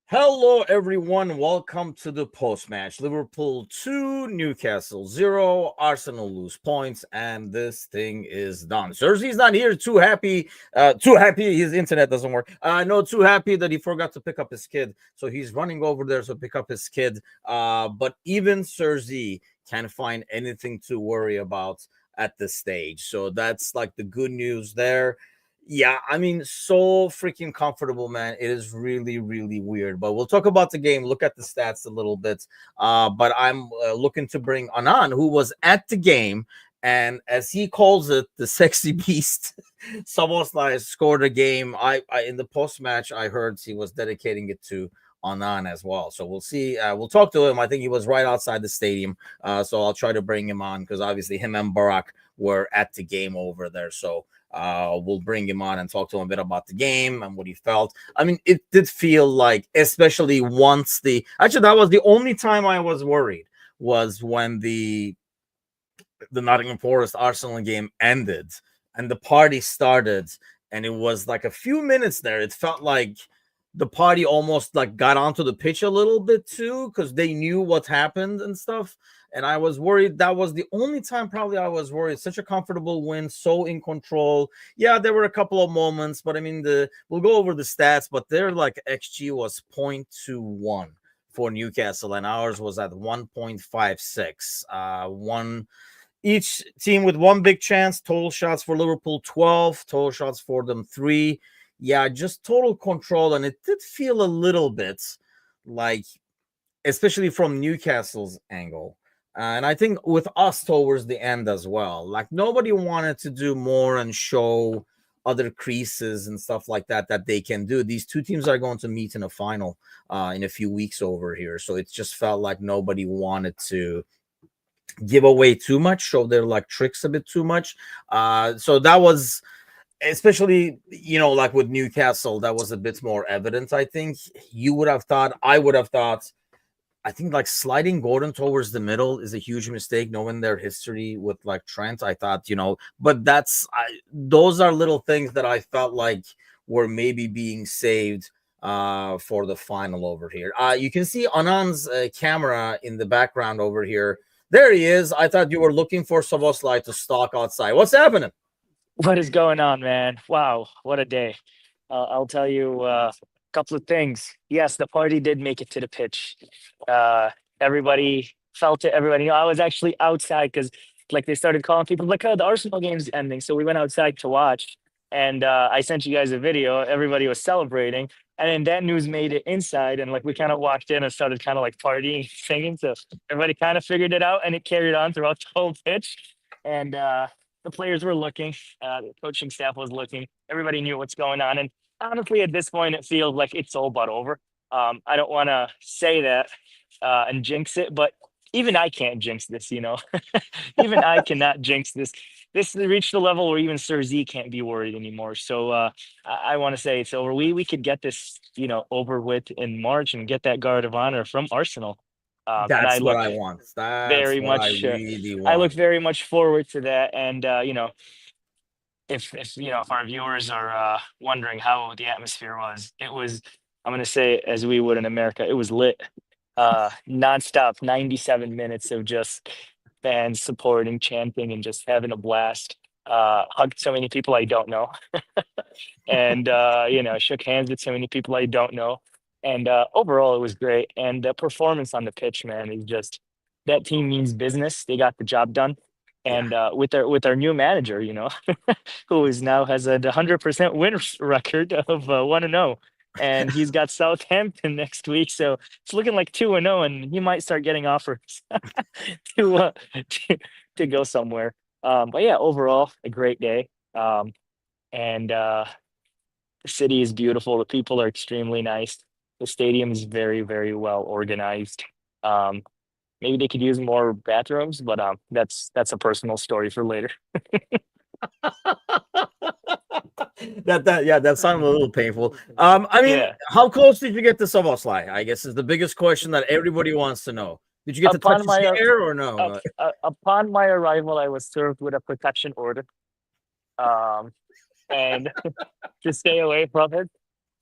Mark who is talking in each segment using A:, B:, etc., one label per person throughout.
A: Hello, everyone. Welcome to the post match. Liverpool 2, Newcastle 0. Arsenal lose points, and this thing is done. Cersei's not here. Too happy. Too happy his internet doesn't work. No, too happy that he forgot to pick up his kid. So he's running over there to pick up his kid. But even Cersei can't find anything to worry about at this stage. So that's like the good news there. Yeah, I mean, so freaking comfortable, man. It is really, really weird. But we'll talk about the game, look at the stats a little bit. But I'm looking to bring Anan, who was at the game, and as he calls it, the sexy beast. Soboslai scored a game. I in the post match, I heard he was dedicating it to Anan as well. So we'll see. We'll talk to him. I think he was right outside the stadium. So I'll try to bring him on because obviously him and Barak were at the game over there. So we'll bring him on and talk to him a bit about the game and what he felt. I mean, it did feel like, especially once that was the only time I was worried, was when the Nottingham Forest Arsenal game ended and the party started, and it was like a few minutes there. It felt like the party almost like got onto the pitch a little bit too, because they knew what happened and stuff. And I was worried. That was the only time probably I was worried. Such a comfortable win, so in control. Yeah, there were a couple of moments, but I mean, we'll go over the stats, but their like XG was 0.21 for Newcastle, and ours was at 1.56. One each team with one big chance. Total shots for Liverpool 12, total shots for them 3. Yeah, just total control, and it did feel a little bit like, especially from Newcastle's angle. And I think with us towards the end as well, like nobody wanted to do more and show other creases and stuff like that they can do. These two teams are going to meet in a final in a few weeks over here. So it just felt like nobody wanted to give away too much, show their like tricks a bit too much. So that was, especially, like with Newcastle, that was a bit more evident. I think I would have thought, I think like sliding Gordon towards the middle is a huge mistake, knowing their history with like Trent. I thought, but those are little things that I felt like were maybe being saved for the final over here. You can see Anand's camera in the background over here. There he is. I thought you were looking for Szoboszlai to stalk outside. What's happening?
B: What is going on, man? Wow, what a day. I'll tell you a couple of things. Yes, the party did make it to the pitch. Everybody felt it. Everybody, I was actually outside because like they started calling people like, oh, the Arsenal game's ending. So we went outside to watch. And I sent you guys a video. Everybody was celebrating. And then that news made it inside. And like we kind of walked in and started kind of like partying, singing. So everybody kind of figured it out and it carried on throughout the whole pitch. And the players were looking, the coaching staff was looking. Everybody knew what's going on, and honestly, at this point, it feels like it's all but over. I don't want to say that and jinx it, but even I can't jinx this. Even I cannot jinx this. This reached the level where even Sir Z can't be worried anymore. So I want to say it's over. We could get this, over with in March and get that guard of honor from Arsenal. And I
A: That's what
B: look
A: I want. That's
B: very
A: what I
B: much
A: really
B: I look
A: want.
B: very much forward to that. And if our viewers are wondering how the atmosphere was, it was, I'm gonna say as we would in America, it was lit. Nonstop, 97 minutes of just fans supporting, chanting, and just having a blast. Hugged so many people I don't know, and shook hands with so many people I don't know. And overall, it was great. And the performance on the pitch, man, is just that team means business. They got the job done.
A: Yeah.
B: And with our new manager, who is now has a 100% win record of 1-0, and he's got Southampton next week, so it's looking like 2-0, and he might start getting offers to, to to go somewhere. But yeah, overall, a great day. And the city is beautiful. The people are extremely nice. The stadium is very, very well organized. Um, Maybe they could use more bathrooms, but that's a personal story for later.
A: That sounded a little painful. I mean,
B: Yeah.
A: how close did you get to Soboslai? I guess is the biggest question that everybody wants to know. Did you get to touch
B: Upon
A: his
B: my
A: hair or no?
B: upon my arrival, I was served with a protection order, and to stay away from it.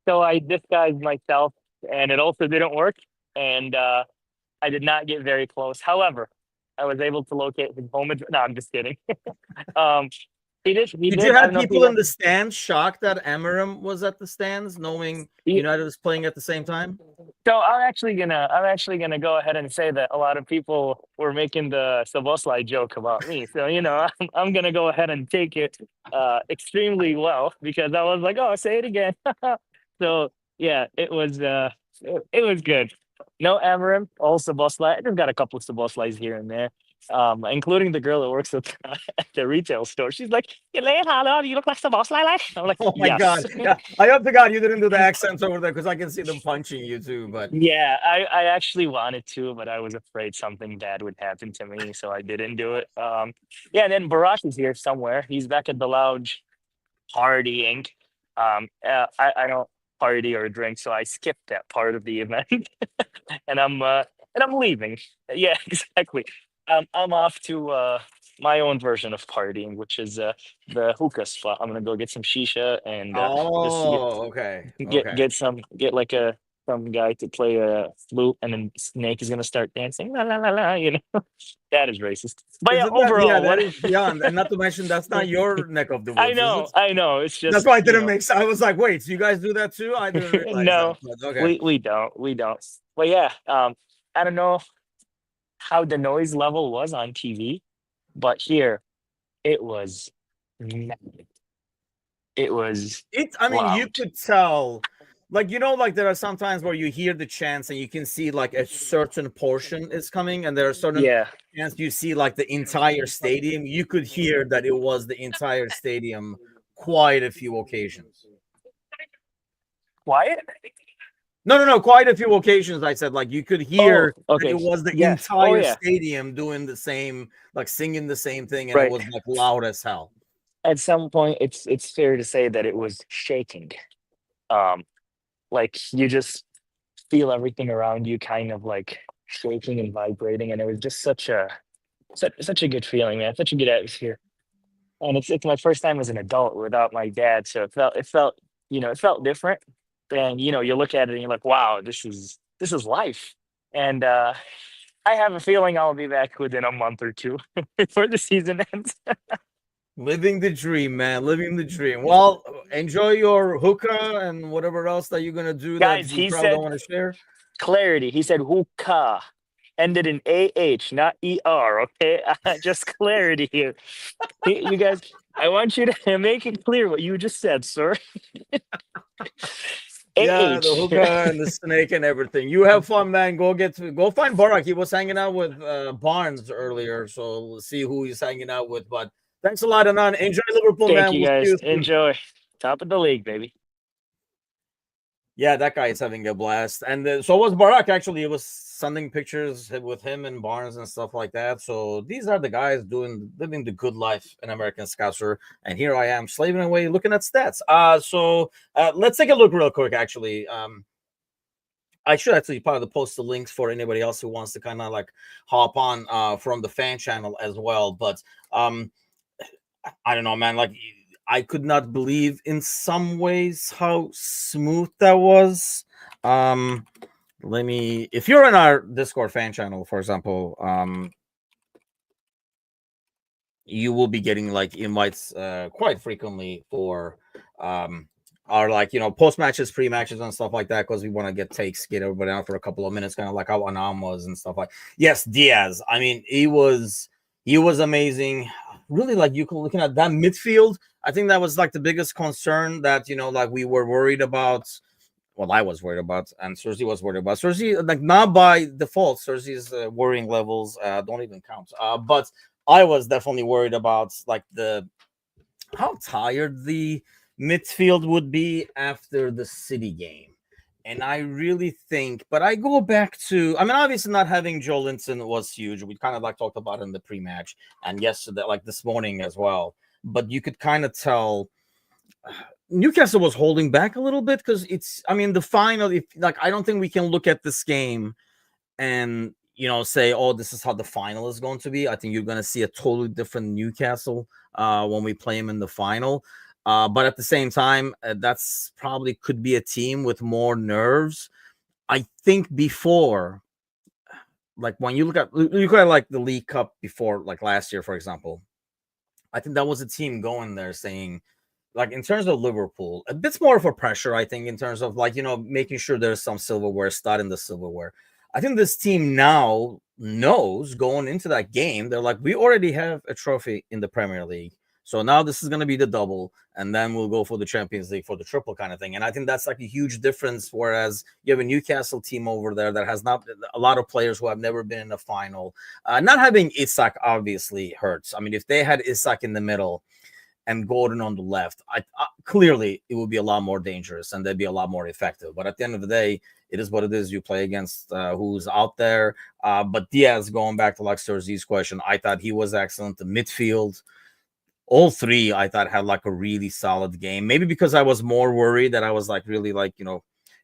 B: So I disguised myself and it also didn't work. And I did not get very close. However, I was able to locate his home address. No, I'm just kidding. um, he did. He
A: Did you
B: did. I
A: have
B: don't know if you
A: people in
B: got.
A: the stands shocked that Amarim was at the stands, knowing United was playing at the same time?
B: So I'm actually gonna go ahead and say that a lot of people were making the Szoboszlai joke about me. So I'm gonna go ahead and take it extremely well because I was like, oh, say it again. So yeah, it was good. No Amarim, all Szoboszlai. I just got a couple of Szoboszlais here and there. Including the girl that works at the retail store. She's like, Elaine, hello, do you look like Szoboszlai? I'm like,
A: Oh my God!
B: yes.
A: Yeah, I hope to God you didn't do the accents over there because I can see them punching you too. But
B: Yeah, I actually wanted to, but I was afraid something bad would happen to me, so I didn't do it. Yeah, and then Barack is here somewhere. He's back at the lounge partying. I don't party or drink, so I skipped that part of the event, and I'm leaving. Yeah, exactly. I'm off to my own version of partying, which is the hookah spot. I'm gonna go get some shisha and just
A: oh, okay, okay.
B: get like some guy to play a flute, and then Snake is gonna start dancing. La la la la. That is racist. But yeah,
A: Isn't that? Yeah,
B: overall,
A: that
B: what
A: is beyond. And not to mention, that's not your neck of the
B: I
A: woods, is
B: know,
A: it?
B: I know. It's
A: That's
B: just
A: why it didn't make sense. I was like, wait, so you guys do that too? I didn't realize that.
B: no,
A: But okay.
B: we don't. But yeah, I don't know how the noise level was on TV, but here it was, ma- it was
A: I mean, you
B: loud.
A: could tell, like, like there are some times where you hear the chants and you can see like a certain portion is coming, and there are certain
B: Yeah,
A: chants you see like the entire stadium. You could hear that it was the entire stadium quite a few occasions.
B: quiet.
A: No, no, no, quite a few occasions. I said like you could
B: Oh,
A: hear that
B: okay.
A: it was the
B: Yes. Oh
A: entire
B: yeah.
A: stadium doing the same, like singing the same thing, and it
B: Right.
A: was like loud as hell.
B: At some point, it's fair to say that it was shaking. Um, like you just feel everything around you kind of like shaking and vibrating, and it was just such a good feeling, man. Such a good atmosphere. And it's my first time as an adult without my dad, so it felt different. And you look at it and you're like, wow, this is life. And I have a feeling I'll be back within a month or two before the season ends.
A: Living the dream, man. Living the dream. Well, enjoy your hookah and whatever else that you're gonna do that
B: Guys,
A: you
B: he
A: probably don't
B: said
A: want to share.
B: clarity. He said hookah. Ended in AH, not ER, okay? Just clarity here. You guys, I want you to make it clear what you just said, sir.
A: Yeah, the
B: AH.
A: hookah and the snake and everything. You have fun, man. Go find Barak. He was hanging out with Barnes earlier, so we'll see who he's hanging out with. But thanks a lot, Anan. Enjoy Liverpool,
B: Thank
A: man.
B: you
A: We'll see
B: guys.
A: you soon.
B: Enjoy. Top of the league, baby.
A: Yeah, that guy is having a blast, and so was Barak. Actually, he was sending pictures with him and Barnes and stuff like that. So these are the guys living the good life in American Scouser, and here I am slaving away looking at stats. Let's take a look real quick. Actually, I should actually probably post the links for anybody else who wants to kind of like hop on from the fan channel as well. But um, I don't know, man. Like I could not believe in some ways how smooth that was. Um, if you're in our Discord fan channel, for example, you will be getting like invites quite frequently for our like post matches, pre matches, and stuff like that because we want to get takes, get everybody on for a couple of minutes, kind of like how Anam was and stuff like. Yes, Diaz. I mean, he was amazing. Really, like you can looking at that midfield. I think that was like the biggest concern that like we were worried about. Well, I was worried about, and Cersei was worried about. Cersei, like not by default, Cersei's worrying levels don't even count. But I was definitely worried about like how tired the midfield would be after the City game. And I really think, but I go back to, I mean, obviously not having Joe Linton was huge. We kind of like talked about it in the pre-match and yesterday, like this morning as well. But you could kind of tell Newcastle was holding back a little bit because I mean, the final, like, I don't think we can look at this game and, say, oh, this is how the final is going to be. I think you're going to see a totally different Newcastle when we play them in the final. But at the same time, that's probably could be a team with more nerves. I think before, like when you look at like the League Cup before, like last year, for example, I think that was a team going there saying, like in terms of Liverpool, a bit more of a pressure, I think, in terms of like, making sure there's some silverware, starting the silverware. I think this team now knows going into that game, they're like, we already have a trophy in the Premier League. So now this is going to be the double, and then we'll go for the Champions League for the triple kind of thing. And I think that's like a huge difference. Whereas you have a Newcastle team over there that has not a lot of players who have never been in a final. Not having Isak obviously hurts. I mean, if they had Isak in the middle and Gordon on the left, I clearly it would be a lot more dangerous and they'd be a lot more effective. But at the end of the day, it is what it is. You play against who's out there. But Diaz, going back to like Z's question, I thought he was excellent. The midfield, all three, I thought had like a really solid game. Maybe because I was more worried that I was like really like,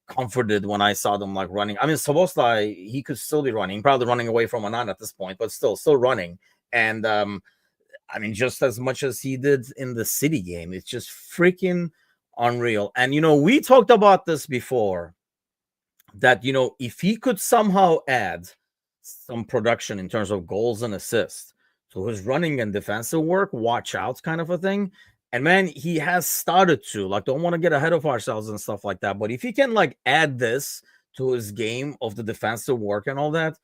A: comforted when I saw them like running. I mean, Szoboszlai, he could still be running, probably running away from Anand at this point, but still running. And I mean, just as much as he did in the City game. It's just freaking unreal. And, we talked about this before, that, if he could somehow add some production in terms of goals and assists to his running and defensive work, watch out kind of a thing. And, man, he has started to. Like, don't want to get ahead of ourselves and stuff like that. But if he can, like, add this to his game of the defensive work and all that,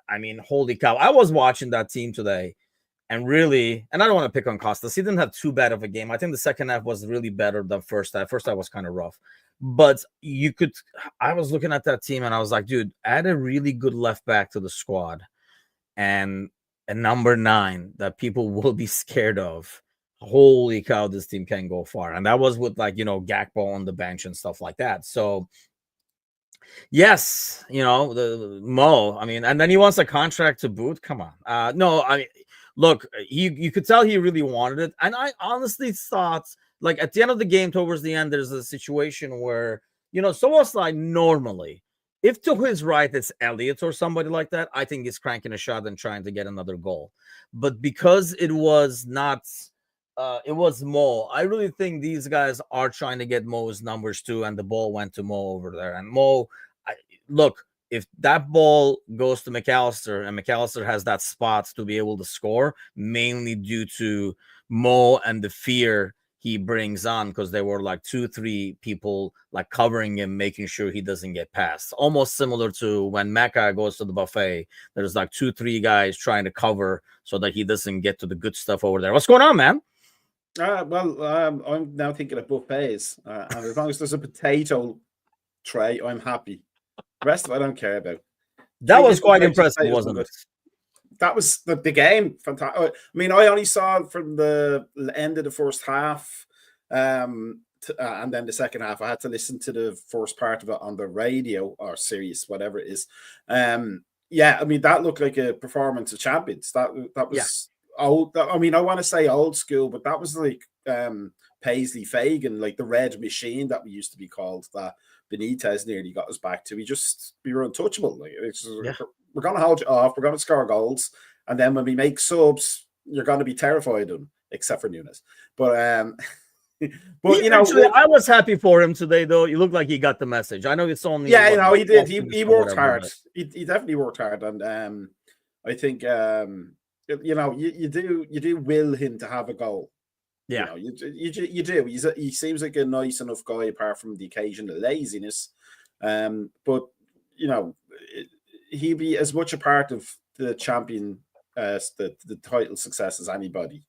A: I mean, holy cow. I was watching that team today. And really, and I don't want to pick on Costas. He didn't have too bad of a game. I think the second half was really better than first half. First half was kind of rough. But I was looking at that team and I was like, dude, add a really good left back to the squad and a number 9 that people will be scared of. Holy cow, this team can go far. And that was with like, Gakpo on the bench and stuff like that. So, yes, the Mo, I mean, and then he wants a contract to boot. Come on. No, I mean, look, you could tell he really wanted it. And I honestly thought, like, at the end of the game, towards the end, there's a situation where, Szoboszlai normally, if to his right it's Elliott or somebody like that, I think he's cranking a shot and trying to get another goal. But because it was not, it was Mo, I really think these guys are trying to get Mo's numbers too, and the ball went to Mo over there. And Mo, look, if that ball goes to McAllister and McAllister has that spot to be able to score, mainly due to Mo and the fear he brings on, because there were like 2-3 people like covering him, making sure he doesn't get past. Almost similar to when Mecca goes to the buffet. There's like 2-3 guys trying to cover so that he doesn't get to the good stuff over there. What's going on, man?
C: I'm now thinking of buffets, and as long as there's a potato tray, I'm happy. The rest of it I don't care about.
A: That was quite impressive, wasn't it?
C: That was the game. Fantastic. I mean, I only saw it from the end of the first half, and then the second half. I had to listen to the first part of it on the radio or Sirius, whatever it is. Yeah, I mean, that looked like a performance of champions. That was old. I mean, I want to say old school, but that was like Paisley Fagan, like the red machine that we used to be called, that Benitez nearly got us back to. We were untouchable. Like, we're going to hold you off. We're going to score goals. And then when we make subs, you're going to be terrified of them, except for Nunes. But,
A: actually, I was happy for him today, though. You look like he got the message. I know it's only.
C: Yeah, he did. He worked hard. He definitely worked hard. And I think, you do will him to have a goal.
A: Yeah,
C: you do. He seems like a nice enough guy, apart from the occasional laziness. But he'd be as much a part of the champion as the title success as anybody.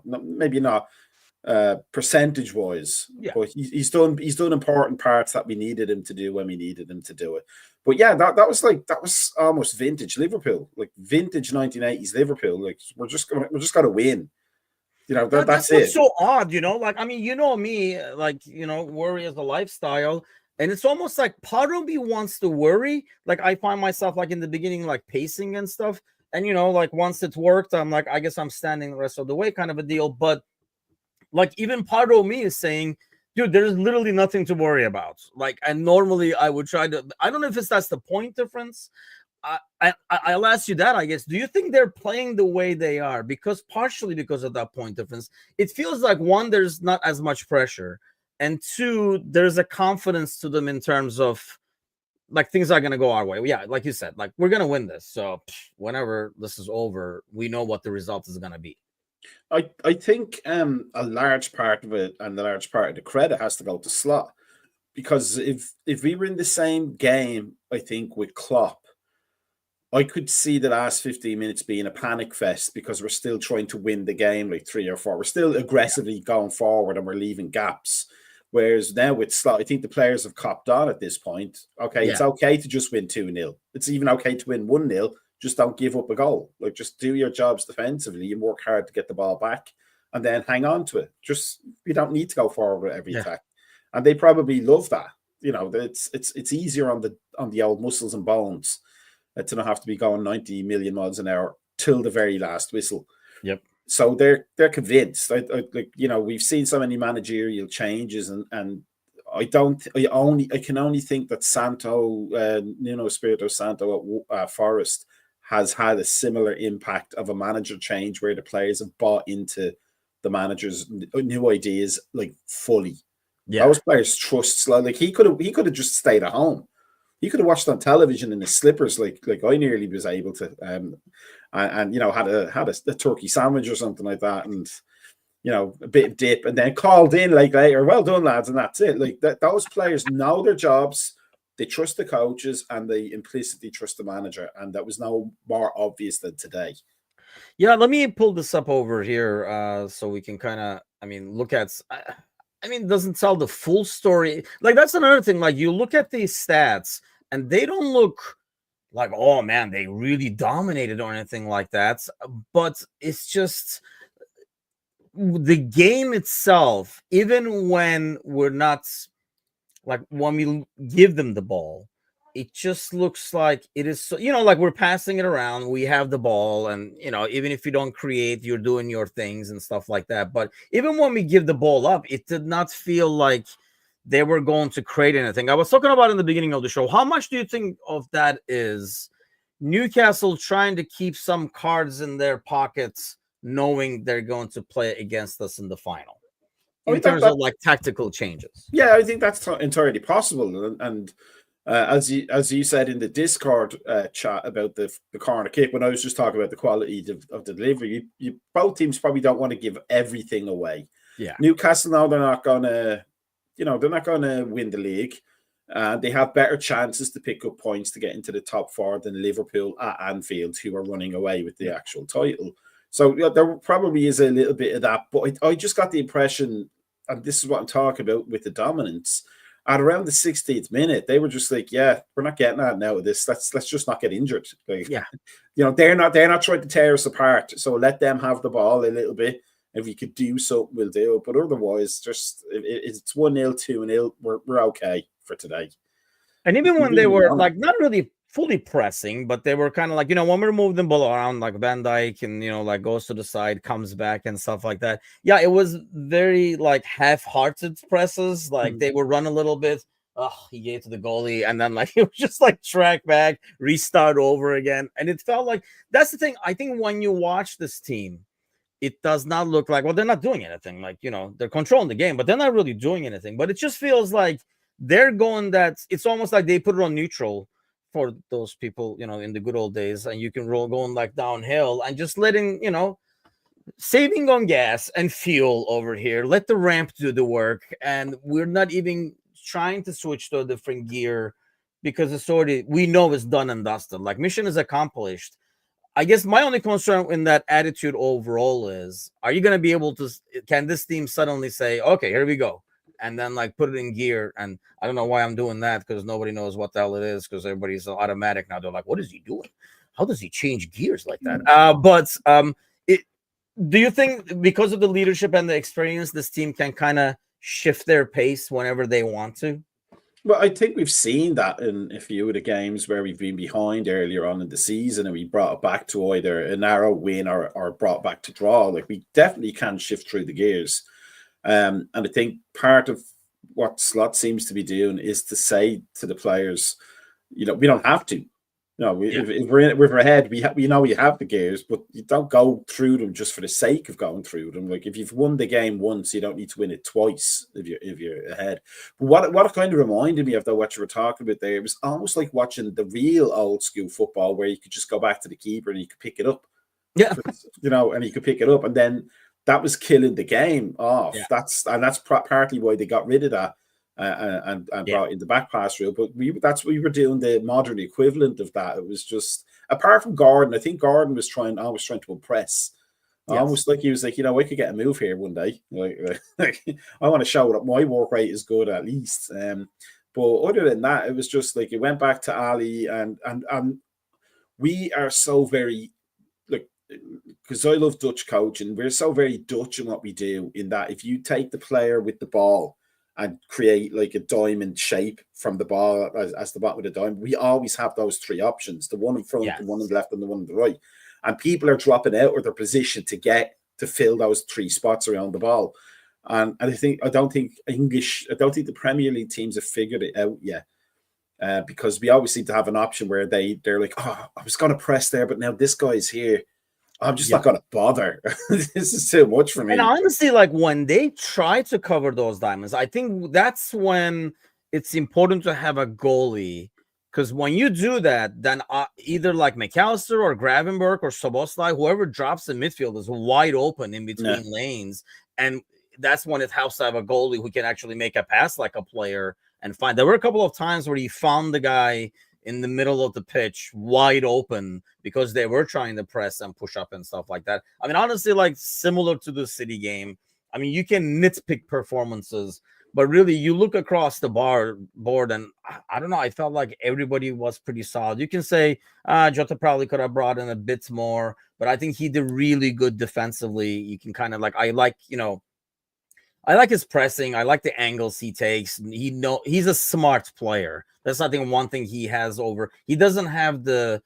C: Maybe not percentage wise, but he's done important parts that we needed him to do when we needed him to do it. But yeah, that was almost vintage Liverpool, like vintage 1980s Liverpool. Like we're just gonna win. That's it.
A: So odd, like, I mean, me, like, worry is a lifestyle, and it's almost like part of me wants to worry. Like, I find myself like in the beginning, like pacing and stuff. And, like once it's worked, I'm like, I guess I'm standing the rest of the way kind of a deal. But like, even part of me is saying, dude, there's literally nothing to worry about. Like, and normally I would try to, I don't know if that's the point difference. I'll ask you that, I guess. Do you think they're playing the way they are partially because of that point difference? It feels like, one, there's not as much pressure, and two, there's a confidence to them in terms of like things are gonna go our way. Yeah, like you said, like we're gonna win this. So whenever this is over, we know what the result is gonna be.
C: I think a large part of it and the large part of the credit has to go to Slot, because if we were in the same game, I think with Klopp, I could see the last 15 minutes being a panic fest because we're still trying to win the game like 3 or 4. We're still aggressively going forward and we're leaving gaps. Whereas now with Slot, I think the players have copped on at this point. Okay, it's okay to just win 2-0. It's even okay to win 1-0. Just don't give up a goal. Like, just do your jobs defensively and work hard to get the ball back and then hang on to it. Just, you don't need to go forward with every attack. And they probably love that. You know, it's easier on the old muscles and bones to not have to be going 90 million miles an hour till the very last whistle.
A: Yep.
C: So they're convinced. Like, you know, we've seen so many managerial changes, and I can only think that Santo, Nuno Espirito Santo at Forest has had a similar impact of a manager change where the players have bought into the manager's new ideas like fully. Yeah. Those players trust. Like he could have just stayed at home. He could have watched on television in his slippers, like I nearly was able to, and you know, had a turkey sandwich or something like that, and you know, a bit of dip, and then called in like later, well done lads, and that's it. Like those players know their jobs, they trust the coaches, and they implicitly trust the manager, and that was no more obvious than today.
A: Yeah, let me pull this up over here so we can kind of, look at. It doesn't tell the full story. Like, that's another thing. Like, you look at these stats, and they don't look like, oh man, they really dominated or anything like that. But it's just the game itself, even when we're not, like, when we give them the ball, it just looks like it is, so, like we're passing it around, we have the ball, and even if you don't create, you're doing your things and stuff like that. But even when we give the ball up, it did not feel like they were going to create anything. I was talking about in the beginning of the show, how much do you think of that is Newcastle trying to keep some cards in their pockets, knowing they're going to play against us in the final, in terms of like tactical changes?
C: Yeah, I think that's entirely possible. And as you said in the Discord chat about the corner kick, when I was just talking about the quality of the delivery, you both teams probably don't want to give everything away.
A: Yeah,
C: Newcastle now, they're not going to win the league. They have better chances to pick up points to get into the top 4 than Liverpool at Anfield, who are running away with the actual title. So there probably is a little bit of that, but I just got the impression, and this is what I'm talking about with the dominance. At around the 16th minute, they were just like, "Yeah, we're not getting that now. Let's just not get injured." Like,
A: yeah,
C: they're not trying to tear us apart. So let them have the ball a little bit. If we could do something, we'll do it. But otherwise, just it's 1-0, 2-0. We're okay for today.
A: And even when they were like not really fully pressing, but they were kind of like, when we move the ball around, like Van Dijk and, like goes to the side, comes back and stuff like that. Yeah, it was very like half-hearted presses. Like they would run a little bit. Oh, he gave to the goalie. And then like, it was just like track back, restart over again. And it felt like, that's the thing. I think when you watch this team, it does not look like, well, they're not doing anything. Like, they're controlling the game, but they're not really doing anything. But it just feels like they're going that it's almost like they put it on neutral for those people, in the good old days, and you can roll going like downhill and just letting, saving on gas and fuel over here. Let the ramp do the work. And we're not even trying to switch to a different gear because it's already, we know it's done and dusted. Like, mission is accomplished. I guess my only concern in that attitude overall is, are you going to be able to, can this team suddenly say, okay, here we go, and then like put it in gear? And I don't know why I'm doing that, because nobody knows what the hell it is, because everybody's automatic now. They're like, what is he doing? How does he change gears like that? Do you think because of the leadership and the experience, this team can kind of shift their pace whenever they want to?
C: Well, I think we've seen that in a few of the games where we've been behind earlier on in the season and we brought it back to either a narrow win or brought back to draw. Like, we definitely can shift through the gears. And I think part of what Slot seems to be doing is to say to the players, we don't have to. No, if we're ahead, we know you have the gears, but you don't go through them just for the sake of going through them. Like if you've won the game once, you don't need to win it twice if you're ahead. But what it kind of reminded me of, though, what you were talking about there, it was almost like watching the real old school football where you could just go back to the keeper and you could pick it up.
A: Yeah,
C: and you could pick it up, and then that was killing the game off.
A: Yeah.
C: That's partly why they got rid of that. And brought in the back pass rule, but we were doing the modern equivalent of that. It was just, apart from Gordon, I think Gordon was always trying to impress. Yes. Almost like he was like, I could get a move here one day. Like I want to show that my work rate is good at least. But other than that, it was just like it went back to Ali, and we are so very, like, because I love Dutch coaching, we're so very Dutch in what we do, in that if you take the player with the ball and create like a diamond shape from the ball as the bottom of the diamond, we always have those three options: the one in front, the one on the left, and the one on the right. And people are dropping out of their position to fill those three spots around the ball. And I don't think the Premier League teams have figured it out yet, because we always seem to have an option where they're like, oh, I was going to press there, but now this guy's here. I'm just not going to bother. This is too much for me.
A: And honestly, like when they try to cover those diamonds, I think that's when it's important to have a goalie. Because when you do that, then either like McAllister or Gravenberg or Soboslai, whoever drops in midfield is wide open in between lanes. And that's when it helps to have a goalie who can actually make a pass like a player and find. There were a couple of times where he found the guy in the middle of the pitch wide open because they were trying to press and push up and stuff like that. I mean, honestly, like similar to the City game, I mean, you can nitpick performances, but really you look across the board and I don't know, I felt like everybody was pretty solid. You can say Jota probably could have brought in a bit more, but I think he did really good defensively. You can kind of like, I like his pressing. I like the angles he takes. He's a smart player. That's I think one thing he has over. He doesn't have the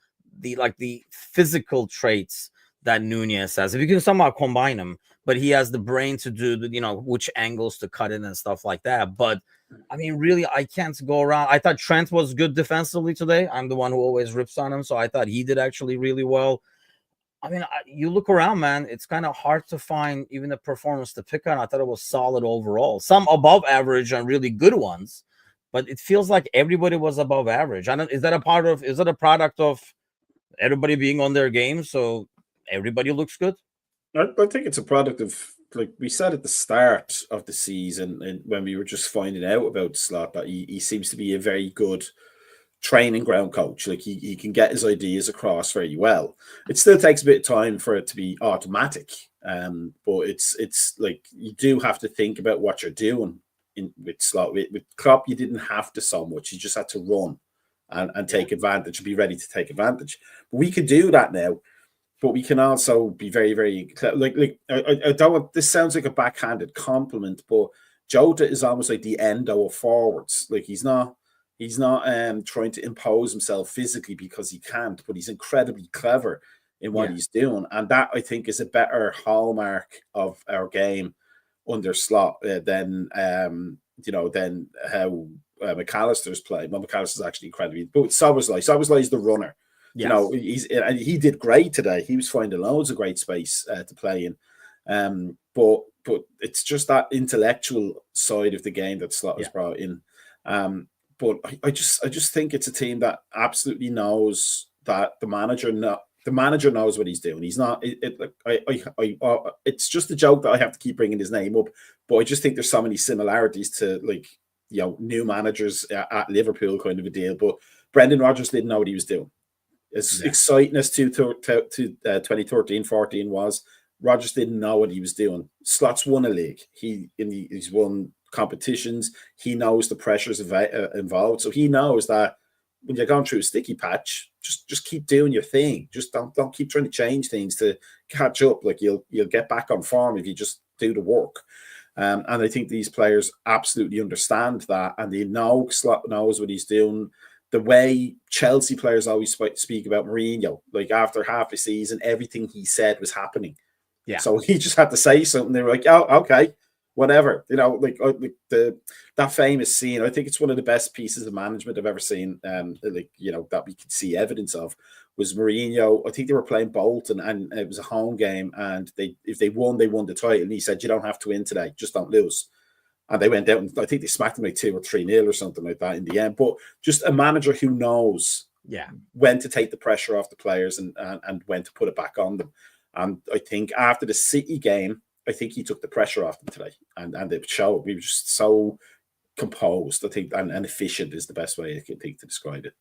A: physical traits that Nunez has. If you can somehow combine them, but he has the brain to do which angles to cut in and stuff like that. But I mean, really, I can't go around. I thought Trent was good defensively today. I'm the one who always rips on him, so I thought he did actually really well. I mean, you look around, man, it's kind of hard to find even a performance to pick on. I thought it was solid overall. Some above average and really good ones, but it feels like everybody was above average. Is that a product of everybody being on their game, so everybody looks good?
C: I think it's a product of, like we said at the start of the season, and when we were just finding out about Slot, that he seems to be a very good training ground coach. Like he can get his ideas across very well. It still takes a bit of time for it to be automatic, but it's like you do have to think about what you're doing with Slot. With Klopp, you didn't have to so much. You just had to run and take advantage and be ready to take advantage. But we can do that now. But we can also be very, very like I don't want, this sounds like a backhanded compliment, but Jota is almost like the Endo of forwards. Like he's not trying to impose himself physically because he can't, but he's incredibly clever in what he's doing. And that, I think, is a better hallmark of our game under Slot than how McAllister's played. Well, McAllister's actually incredibly, but Szoboszlai is the runner. Yes. He did great today. He was finding loads of great space to play in. But it's just that intellectual side of the game that Slot has brought in. But I just think it's a team that absolutely knows that the manager knows what he's doing. He's not. It's just a joke that I have to keep bringing his name up. But I just think there's so many similarities to new managers at Liverpool kind of a deal. But Brendan Rodgers didn't know what he was doing. As exciting as 2013-14 was, Rodgers didn't know what he was doing. Slot's won a league. He's won competitions. He knows the pressures involved. So he knows that when you're going through a sticky patch, just keep doing your thing. Just don't keep trying to change things to catch up. Like you'll get back on form if you just do the work. And I think these players absolutely understand that, and they know Slot knows what he's doing. The way Chelsea players always speak about Mourinho, like after half a season, everything he said was happening. Yeah. So he just had to say something. They were like, "Oh, okay, whatever, like that famous scene. I think it's one of the best pieces of management I've ever seen. That we could see evidence of was Mourinho. I think they were playing Bolton, and it was a home game, and if they won the title. And he said, "You don't have to win today, just don't lose." And they went out, and I think they smacked them like 2 or 3-0 or something like that in the end. But just a manager who knows when to take the pressure off the players and when to put it back on them. And I think after the City game, I think he took the pressure off them today, and it showed. We were just so composed, I think, and efficient is the best way I can think to describe it.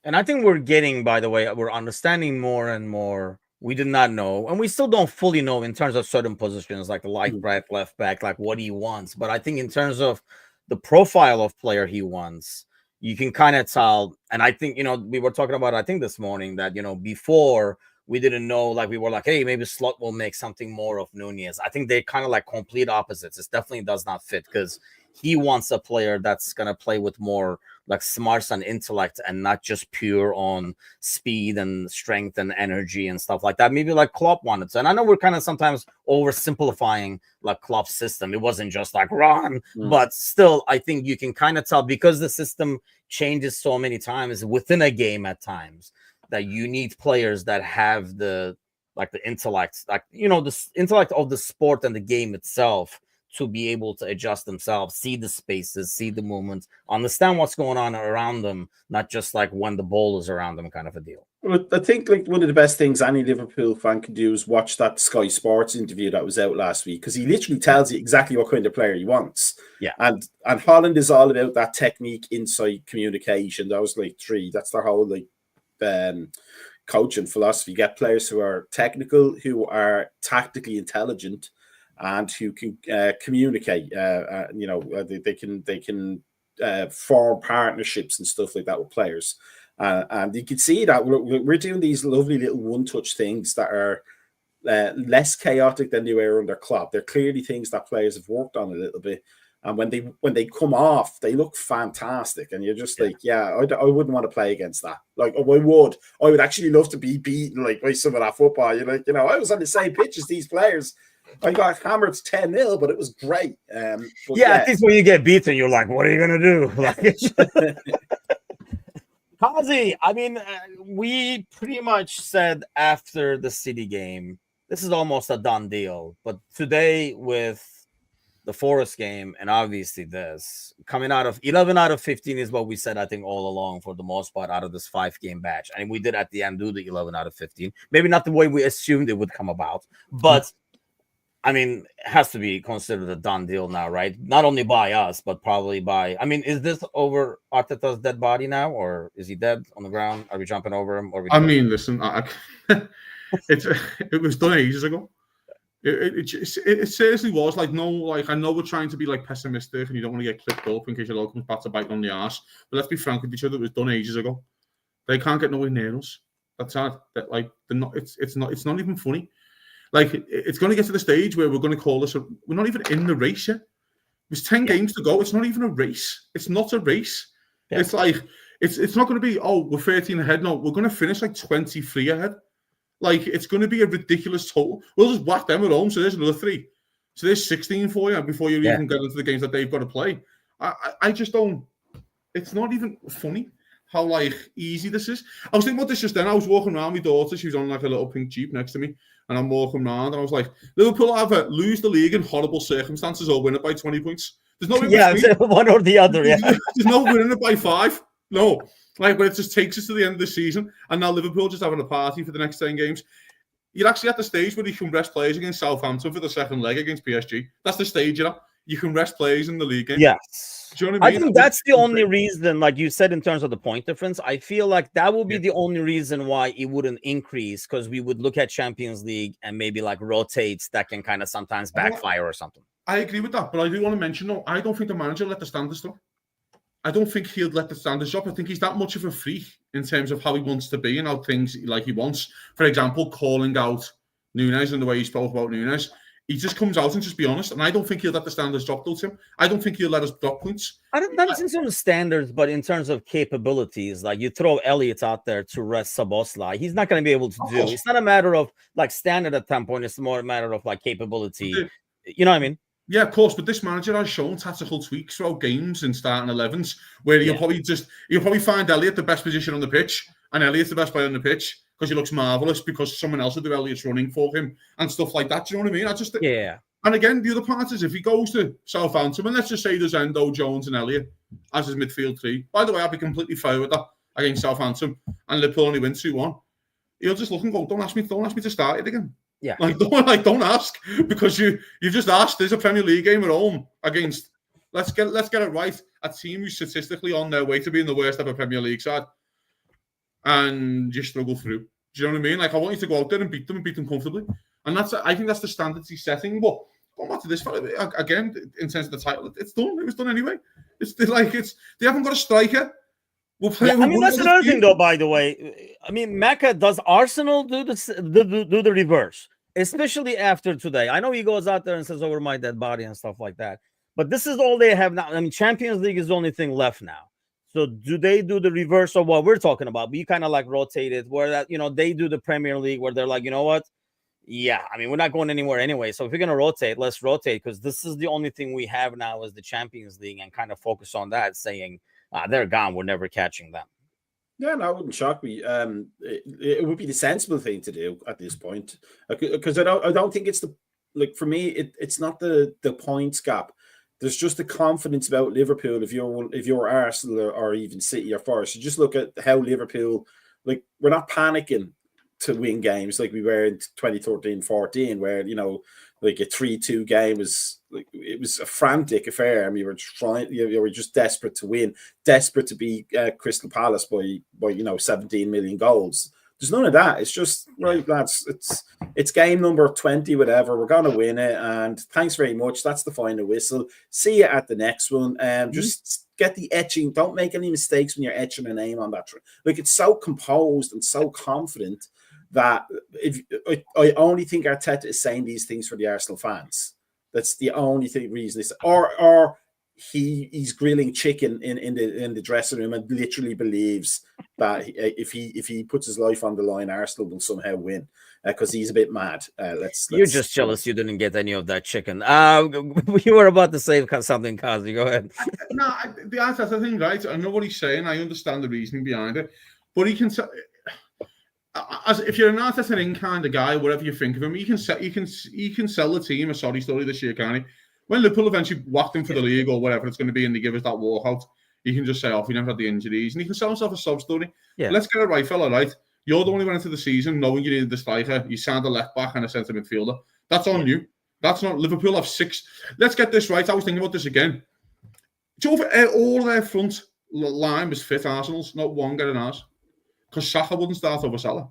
A: And I think we're getting, by the way, we're understanding more and more. We did not know, and we still don't fully know in terms of certain positions, like the left back, like what he wants. But I think in terms of the profile of player he wants, you can kind of tell. And I think, we were talking about, I think this morning, that, before we didn't know, like we were like, hey, maybe Slot will make something more of Nunez. I think they're kind of like complete opposites. It definitely does not fit, because he wants a player that's going to play with more like smarts and intellect, and not just pure on speed and strength and energy and stuff like that. Maybe like Klopp wanted to. And I know we're kind of sometimes oversimplifying like Klopp's system. It wasn't just like run, but still, I think you can kind of tell, because the system changes so many times within a game at times, that you need players that have the intellect, the intellect of the sport and the game itself, to be able to adjust themselves, see the spaces, see the movements, understand what's going on around them, not just like when the ball is around them kind of a deal.
C: Well, I think like one of the best things any Liverpool fan can do is watch that Sky Sports interview that was out last week, because he literally tells you exactly what kind of player he wants.
A: Yeah.
C: And Holland is all about that technique, insight, communication. Those like 3. That's their whole coaching philosophy. Get players who are technical, who are tactically intelligent, and who can communicate. They can form partnerships and stuff like that with players. And you can see that we're doing these lovely little one-touch things that are less chaotic than they were under Klopp. They're clearly things that players have worked on a little bit. And when they come off, they look fantastic. And you're just like, I wouldn't want to play against that. Like, I would actually love to be beaten like by some of that football. You're like, I was on the same pitch as these players. I got hammered 10-0, but it was great. At
A: least when you get beaten, you're like, what are you going to do? Kazi, I mean, we pretty much said after the City game, this is almost a done deal. But today with the Forest game, and obviously this, coming out of 11 out of 15 is what we said, I think, all along for the most part out of this 5-game batch. And we did at the end do the 11 out of 15. Maybe not the way we assumed it would come about, but I mean, it has to be considered a done deal now, right? Not only by us, but probably by... I mean, is this over Arteta's dead body now, or is he dead on the ground? Are we jumping over him?
D: Listen, it was done ages ago. It seriously was. Like, no, like, I know we're trying to be like pessimistic, and you don't want to get clipped up in case your local comes back to bite on the arse. But let's be frank with each other. It was done ages ago. They can't get nowhere near us. That's sad. That like they're not. It's not even funny. Like, it's going to get to the stage where we're going to call this we're not even in the race yet. There's 10 games to go. It's not even a race. It's not a race. Yeah. It's like, it's not going to be, we're 13 ahead. No, we're going to finish like 23 ahead. Like, it's going to be a ridiculous total. We'll just whack them at home. So there's another 3. So there's 16 for you before you even get into the games that they've got to play. I just don't, it's not even funny how like easy this is. I was thinking about this just then. I was walking around with my daughter. She was on like a little pink Jeep next to me. And I'm walking around, and I was like, Liverpool either lose the league in horrible circumstances or win it by 20 points. There's no
A: one or the other. Yeah,
D: there's no winning it by 5. No, like, but it just takes us to the end of the season, and now Liverpool just having a party for the next 10 games. You're actually at the stage where you can rest players against Southampton for the second leg against PSG. That's the stage you're at. You can rest players in the league game.
A: Yes.
D: Do you know what I mean?
A: I think that's the only reason, like you said, in terms of the point difference, I feel like that will be the only reason why it wouldn't increase, because we would look at Champions League and maybe like rotates that can kind of sometimes backfire or something.
D: I agree with that, but I do want to mention, no, I don't think the manager let the standards drop. I don't think he'll let the standards drop. I think he's that much of a freak in terms of how he wants to be and how things like he wants. For example, calling out Nunez and the way he spoke about Nunez. He just comes out and just be honest, and I don't think he'll let the standards drop though, Tim. I don't think he'll let us drop points.
A: I don't know in terms of standards, but in terms of capabilities, like you throw Elliott out there to rest Szoboszlai, he's not going to be able to do. It's not a matter of like standard at some point. It's more a matter of like capability. You know what I mean?
D: Yeah, of course, but this manager has shown tactical tweaks throughout games and starting 11s where you'll probably find Elliott the best position on the pitch, and Elliott's the best player on the pitch because he looks marvellous because someone else will do Elliott's running for him and stuff like that. Do you know what I mean?
A: Yeah.
D: And again, the other part is if he goes to Southampton, and let's just say there's Endo, Jones, and Elliott as his midfield three. By the way, I'd be completely fair with that against Southampton, and Liverpool only win 2-1. He'll just look and go, don't ask me to start it again.
A: Yeah.
D: Don't ask, because you've just asked. There's a Premier League game at home against, let's get it right, a team who's statistically on their way to being the worst ever Premier League side, and you struggle through. Do you know what I mean? Like, I want you to go out there and beat them comfortably, and I think that's the standards he's setting. But going back to this again, in terms of the title, it's done. It was done anyway. They haven't got a striker.
A: That's another thing, though. By the way, I mean, Mecca, does Arsenal do the reverse, especially after today? I know he goes out there and says over my dead body and stuff like that, but this is all they have now. I mean, Champions League is the only thing left now. So do they do the reverse of what we're talking about? We kind of like rotate it, where that they do the Premier League, where they're like, you know what? Yeah, I mean, we're not going anywhere anyway. So if you're gonna rotate, let's rotate, because this is the only thing we have now is the Champions League, and kind of focus on that, saying. They're gone. We're never catching them.
C: Yeah, no, it wouldn't shock me. It would be the sensible thing to do at this point, because I don't think it's for me. It's not the points gap. There's just the confidence about Liverpool. If you're Arsenal or even City or Forest, you just look at how Liverpool, we're not panicking to win games like we were in 2013-14, where a 3-2 game was it was a frantic affair. I mean, you were just desperate to win, desperate to beat Crystal Palace by 17 million goals. There's none of that. It's just right, lads. It's game number 20, whatever. We're gonna win it, and thanks very much. That's the final whistle. See you at the next one. Just get the etching. Don't make any mistakes when you're etching a name on that. It's so composed and so confident that I only think Arteta is saying these things for the Arsenal fans. That's the only reason. Or he's grilling chicken in the dressing room and literally believes that if he puts his life on the line, Arsenal will somehow win because he's a bit mad.
A: You're just jealous you didn't get any of that chicken. You were about to say something, Kazi. Go ahead.
D: No, the Arteta thing, right? I know what he's saying. I understand the reasoning behind it, but he can. As if you're an Arteta in kind of guy, whatever you think of him, you can sell the team a sorry story this year, can't he? When Liverpool eventually whacked him for the league or whatever it's going to be, and they give us that walkout, he can just say, "Oh, we never had the injuries," and he can sell himself a sub story. Yeah. Let's get it right, fella. Right, you're the one who went into the season knowing you needed the striker. You signed a left back and a centre midfielder. That's on you. That's not Liverpool have 6. Let's get this right. I was thinking about this again. All their front line was fit. Arsenal's not one getting ours. Because Saka wouldn't start over Salah.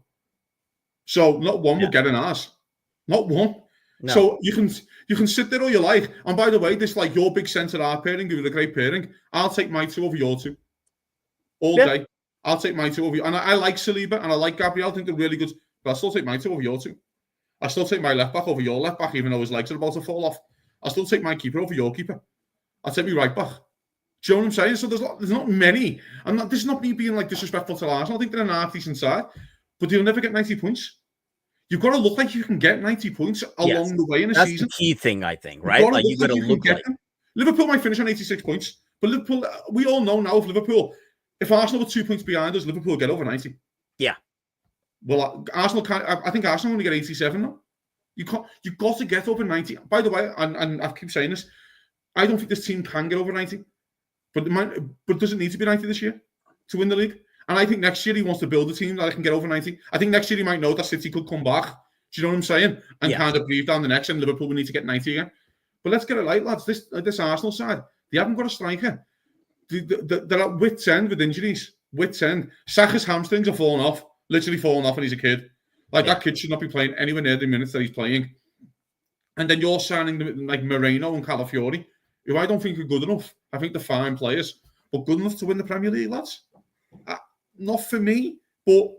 D: So not one will get an ass. Not one. No. So you can sit there all you like. And by the way, this your big centre-half pairing, give it a great pairing. I'll take my 2 over your 2. All day. I'll take my 2 over you. And I like Saliba and I like Gabriel. I think they're really good. But I'll still take my 2 over your 2. I'll still take my left back over your left back, even though his legs are about to fall off. I'll still take my keeper over your keeper. I'll take my right back. Do you know what I'm saying? So there's not many. This is not me being disrespectful to Arsenal. I think they're an half-decent side, but they'll never get 90 points. You've got to look like you can get 90 points along the way in a season.
A: That's the key thing, I think, right? You've got to look like them.
D: Liverpool might finish on 86 points, but Liverpool, we all know now, if Arsenal were 2 points behind us, Liverpool will get over 90.
A: Yeah.
D: Well, Arsenal can't. I think Arsenal only get 87 now. You've got to get over 90. By the way, and I keep saying this, I don't think this team can get over 90. But does it need to be 90 this year to win the league? And I think next year he wants to build a team that can get over 90. I think next year he might know that City could come back. Do you know what I'm saying? And kind of breathe down the next, and Liverpool will need to get 90 again. But let's get it right, lads. This Arsenal side, they haven't got a striker. They're at wit's end with injuries. Wit's end. Saka's hamstrings are falling off. Literally falling off when he's a kid. That kid should not be playing anywhere near the minutes that he's playing. And then you're signing Moreno and Calafiori, who I don't think are good enough. I think they're fine players, but good enough to win the Premier League, lads? Not for me, but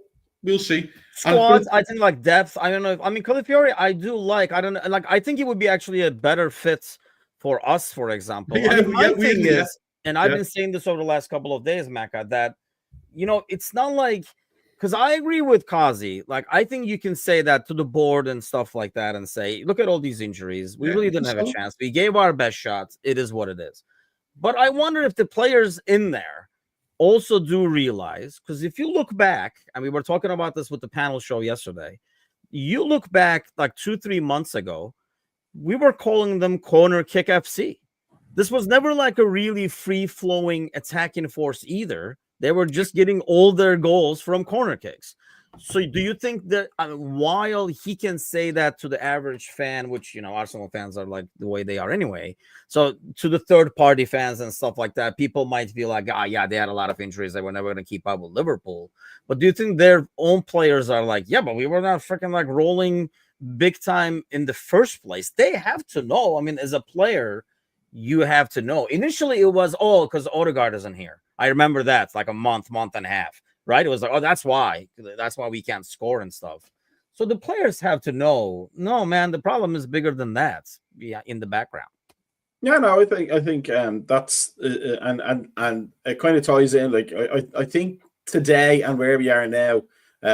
D: we'll see.
A: Squads, I think depth. I don't know. I mean, Calafiori, I do like. I don't know. I think he would be actually a better fit for us, for example. My thing is, and I've been saying this over the last couple of days, Macca, that it's not like because I agree with Kazi. Like, I think you can say that to the board and stuff like that and say, look at all these injuries. We really didn't have a chance. We gave our best shots. It is what it is. But I wonder if the players in there also do realize, because if you look back, and we were talking about this with the panel show yesterday, you look back like 2-3 months ago, we were calling them corner kick FC. This was never like a really free-flowing attacking force either. They were just getting all their goals from corner kicks. So do you think that while he can say that to the average fan, which, you know, Arsenal fans are like the way they are anyway, so to the third-party fans and stuff like that, people might be like, yeah, they had a lot of injuries. They were never going to keep up with Liverpool. But do you think their own players are like, yeah, but we were not freaking like rolling big time in the first place? They have to know. I mean, as a player, you have to know. Initially, it was, because Odegaard isn't here. I remember that, like a month and a half. Right? It was like, that's why we can't score and stuff. So the players have to know, no, man, the problem is bigger than that. Yeah, in the background.
C: Yeah, no, I think that's and it kind of ties in. Like I think today and where we are now,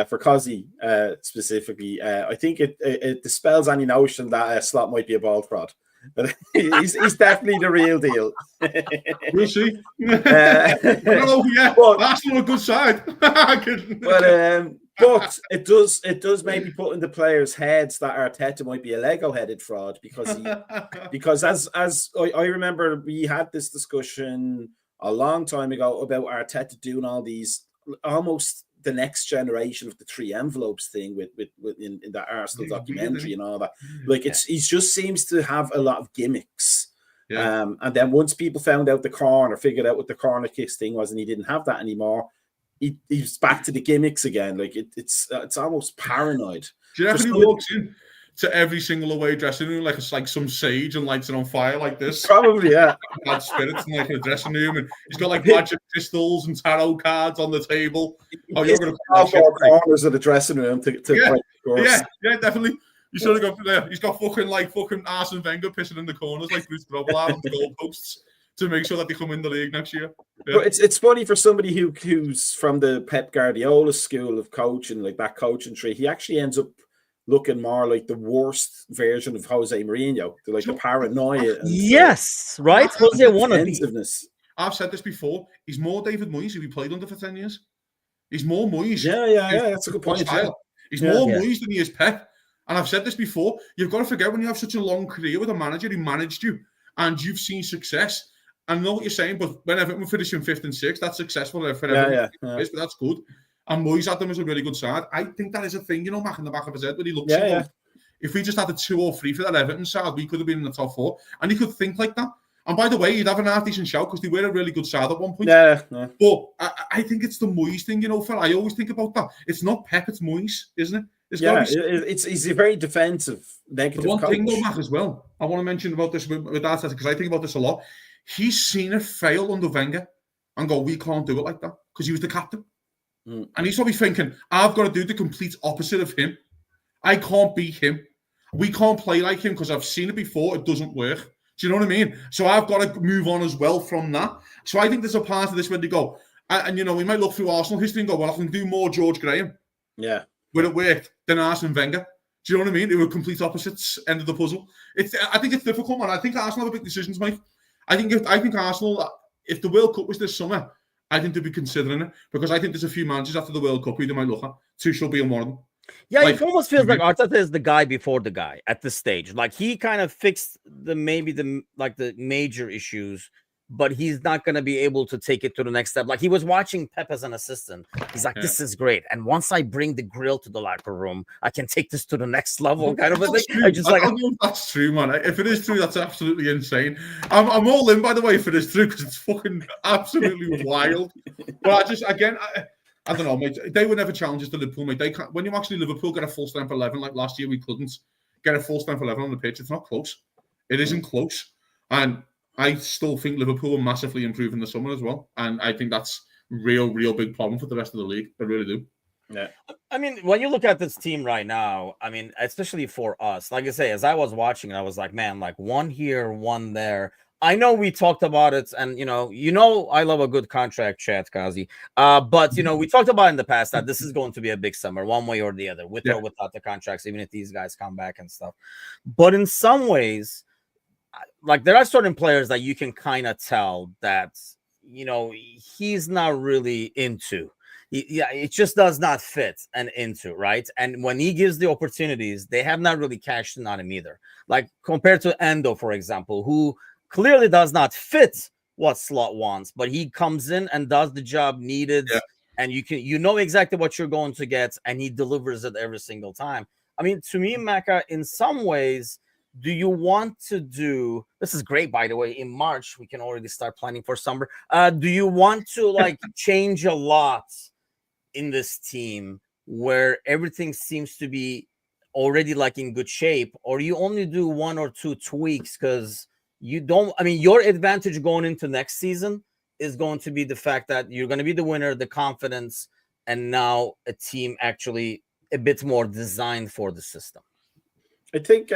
C: for Kazi specifically, I think it dispels any notion that Slot might be a ball fraud. But he's definitely the real deal.
D: We'll see. That's not a good side.
C: But it does maybe put in the players' heads that Arteta might be a Lego-headed fraud because as I remember, we had this discussion a long time ago about Arteta doing all these almost the next generation of the three envelopes thing with in that Arsenal documentary and all that. Like he just seems to have a lot of gimmicks. Yeah. And then once people found out figured out what the corner kicks thing was, and he didn't have that anymore, he's back to the gimmicks again. Like it's almost paranoid.
D: Do you reckon he walks in to every single away dressing room like it's like some sage and lights it on fire like this?
C: Probably, yeah.
D: Bad spirits in like a dressing room, and he's got like magic crystals and tarot cards on the table. Oh, you're going
C: to corners of the dressing room to
D: yeah, definitely. You sort of go there. He's got fucking Arsene Wenger pissing in the corners like Bruce Grobbelaar on the goalposts to make sure that they come in the league next year. Yeah.
C: But it's funny for somebody who's from the Pep Guardiola school of coaching, like that coaching tree. He actually ends up looking more like the worst version of Jose Mourinho, like the paranoia.
A: Yes, right. Jose
C: defensiveness.
D: I've said this before. He's more David Moyes, who he played under for 10 years. He's more Moyes.
C: Yeah. That's a good point.
D: He's more Moyes than he is Pep. And I've said this before. You've got to forget when you have such a long career with a manager who managed you, and you've seen success. I know what you're saying, but when Everton finishing 5th and 6th, that's successful for Everton. But that's good. And Moyes had them as a really good side. I think that is a thing, Mac, in the back of his head when he looks at them. If we just had a 2 or 3 for that Everton side, we could have been in the top 4. And he could think like that. And by the way, he'd have an half-decent shout because they were a really good side at one point.
C: Yeah.
D: But I think it's the Moyes thing, Phil. I always think about that. It's not Pep, it's Moyes, isn't it?
C: He's a very defensive, negative
D: one
C: coach.
D: Thing, though, Mac, as well, I want to mention about this with Arteta, because I think about this a lot. He's seen it fail under Wenger and go, we can't do it like that, because he was the captain. And he's probably thinking, I've got to do the complete opposite of him. I can't beat him. We can't play like him because I've seen it before. It doesn't work. Do you know what I mean? So I've got to move on as well from that. So I think there's a part of this where they go, and we might look through Arsenal history and go, well, I can do more George Graham.
C: Yeah.
D: Would it work than Arsene Wenger? Do you know what I mean? They were complete opposites, end of the puzzle. I think it's difficult, man. I think Arsenal have big decisions, Mike. I think Arsenal, if the World Cup was this summer, I think they'd be considering it, because I think there's a few managers after the World Cup who they might look at. Tuchel being one of them.
A: Yeah, it almost feels like Arteta is the guy before the guy at this stage. Like he kind of fixed the major issues, but he's not going to be able to take it to the next step. Like he was watching Pep as an assistant. He's like, this is great. And once I bring the grill to the locker room, I can take this to the next level kind of a thing. I don't
D: know if that's true, man. If it is true, that's absolutely insane. I'm all in, by the way, if it is true, because it's fucking absolutely wild. But I don't know, mate. They were never challengers to Liverpool, mate. They can't, when you actually Liverpool get a full strength 11, like last year we couldn't get a full strength 11 on the pitch. It's not close. It isn't close. And I still think Liverpool will massively improve in the summer as well. And I think that's real big problem for the rest of the league. I really do.
A: Yeah. I mean, when you look at this team right now, I mean, especially for us, like I say, as I was watching, I was like, man, like one here, one there. I know we talked about it, and I love a good contract chat, Kazi. But we talked about in the past that this is going to be a big summer, one way or the other, with or without the contracts, even if these guys come back and stuff. But in some ways, like there are certain players that you can kind of tell that he's not really into. It just does not fit and into, right? And when he gives the opportunities, they have not really cashed in on him either. Like compared to Endo, for example, who clearly does not fit what Slot wants, but he comes in and does the job needed, and you know exactly what you're going to get, and he delivers it every single time. I mean, to me, Mecca, in some ways, do you want to do this? Is great, by the way. In March, we can already start planning for summer. Do you want to like change a lot in this team where everything seems to be already like in good shape, or you only do one or two tweaks because you don't? I mean, your advantage going into next season is going to be the fact that you're going to be the winner, the confidence, and now a team actually a bit more designed for the system.
C: I think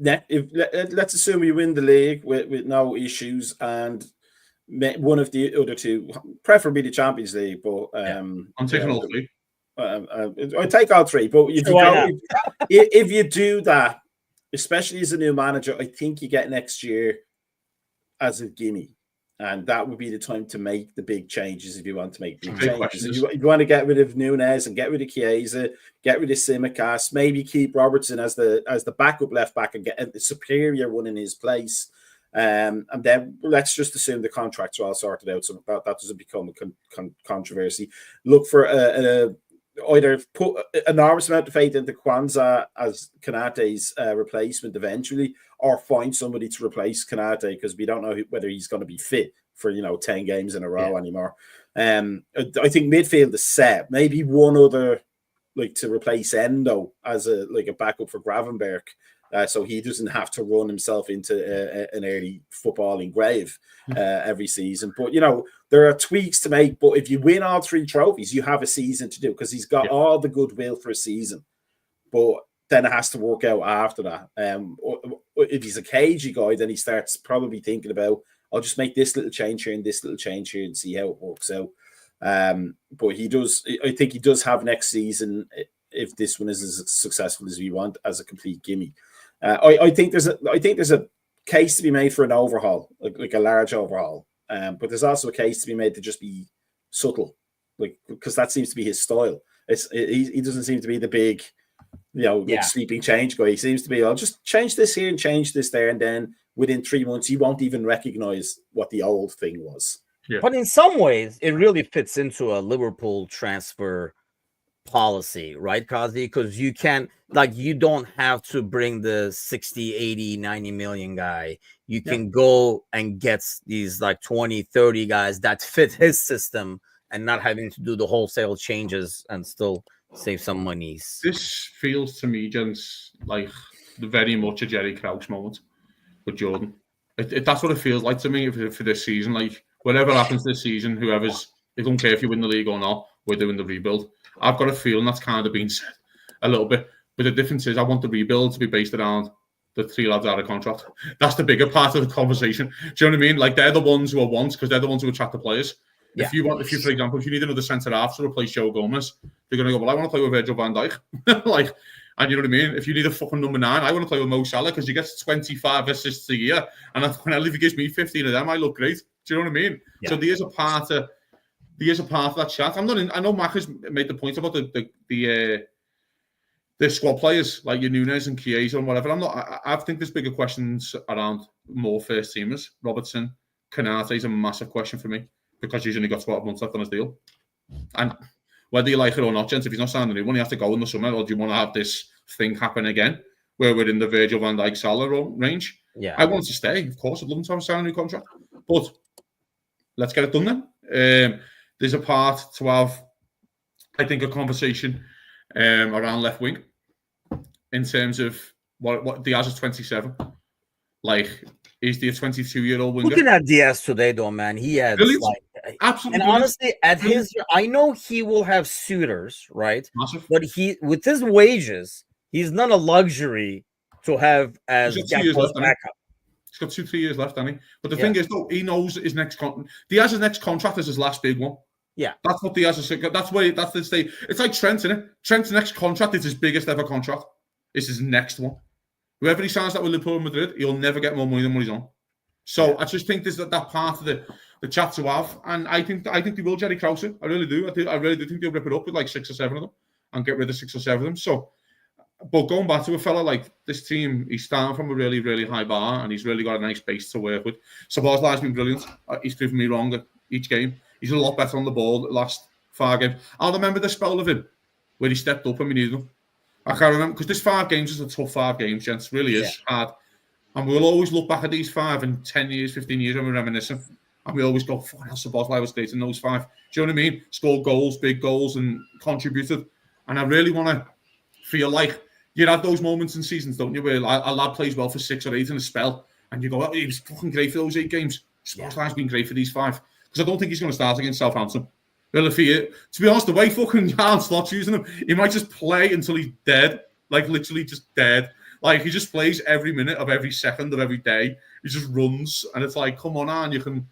C: let's assume we win the league with no issues, and one of the other two, preferably the Champions League, but
D: I'm taking all three.
C: I take all three, but if you do that, especially as a new manager, I think you get next year as a gimme. And that would be the time to make the big changes if you want to make big changes. If you want to get rid of Nunes and get rid of Chiesa, get rid of Tsimikas, maybe keep Robertson as the backup left back and get a superior one in his place. And then let's just assume the contracts are all sorted out so that doesn't become a controversy. Look for either put an enormous amount of faith into Kwanzaa as Konate's replacement eventually, or find somebody to replace Konate, because we don't know whether he's going to be fit for 10 games in a row anymore. I think midfield is set. Maybe one other, like to replace Endo as a backup for Gravenberch, so he doesn't have to run himself into an early footballing grave every season. But there are tweaks to make. But if you win all three trophies, you have a season to do, because he's got all the goodwill for a season. But then it has to work out after that. If he's a cagey guy, then he starts probably thinking about, I'll just make this little change here and this little change here and see how it works out. But I think he does have next season, if this one is as successful as we want, as a complete gimme. I think there's a case to be made for an overhaul, like a large overhaul. But there's also a case to be made to just be subtle, because that seems to be his style. He doesn't seem to be the big, sweeping change guy. He seems to be, I'll just change this here and change this there, and then within 3 months, you won't even recognize what the old thing was.
A: Yeah. But in some ways, it really fits into a Liverpool transfer policy, right, Kazi? Because you can't, you don't have to bring the 60, 80, 90 million guy. You can go and get these 20, 30 guys that fit his system and not having to do the wholesale changes and still save some monies.
D: This feels to me, gents, like very much a Jerry Crouch moment with Jordan. That's what it feels like to me for this season. Like, whatever happens this season, I don't care if you win the league or not, we're doing the rebuild. I've got a feeling that's kind of been said a little bit. But the difference is, I want the rebuild to be based around the three lads out of contract. That's the bigger part of the conversation. Do you know what I mean? Like, they're the ones who are wants, because they're the ones who attract the players. Yeah. For example, if you need another centre half to replace Joe Gomez, they're going to go, well, I want to play with Virgil van Dijk. And you know what I mean? If you need a fucking number 9, I want to play with Mo Salah, because he gets 25 assists a year. And if he gives me 15 of them, I look great. Do you know what I mean? Yeah. So there's a part of that chat. I know Mac has made the point about the squad players like your Nunes and Chiesa and whatever. I think there's bigger questions around more first teamers. Robertson, Konate is a massive question for me, because he's only got 12 months left on his deal. And whether you like it or not, gents, if he's not signing a new one, he has to go in the summer, or do you want to have this thing happen again where we're in the Virgil van Dijk Salah range? Yeah, I want to stay, of course. I'd love to have a sign a new contract, but let's get it done then. There's a part to have, I think, a conversation around left wing in terms of what Diaz is 27. Is he a 22-year-old winger?
A: Looking at Diaz today, though, man, he has
D: absolutely.
A: And honestly, at his, I know he will have suitors, right?
D: Massive.
A: But with his wages, he's not a luxury to have as backup.
D: He's got 2-3 years left, hasn't he? But the thing is, though, he knows his next Diaz's next contract is his last big one.
A: Yeah,
D: that's what Diaz is. That's the state. It's like Trent, isn't it? Trent's next contract is his biggest ever contract. It's his next one. Whoever he signs that with Liverpool and Madrid, he'll never get more money than what he's on. So I just think there's that part of the chat to have, and I think they will Jerry Krause. I really do. I really do think they'll rip it up with like 6 or 7 of them and get rid of 6 or 7 of them. So, but going back to a fella like this team, he's starting from a really, really high bar, and he's really got a nice base to work with. Szoboszlai's been brilliant. He's proven me wrong each game. He's a lot better on the ball the last 5 games. I'll remember the spell of him where he stepped up and we needed him. I can't remember, because this 5 games is a tough 5 games, gents. Really is hard. And we'll always look back at these 5 in 10 years, 15 years when we're reminiscing. And we always go, fuck, Szoboszlai was great in those 5. Do you know what I mean? Scored goals, big goals, and contributed. And I really want to feel like you have those moments in seasons, don't you, where a lad plays well for 6 or 8 in a spell, and you go, oh, he was fucking great for those 8 games. Szoboszlai's been great for these 5. Because I don't think he's going to start against Southampton. Well, to be honest, the way fucking Jan Slot's using him, he might just play until he's dead. Like, literally just dead. Like, he just plays every minute of every second of every day. He just runs. And it's like, come on, Jan, you can...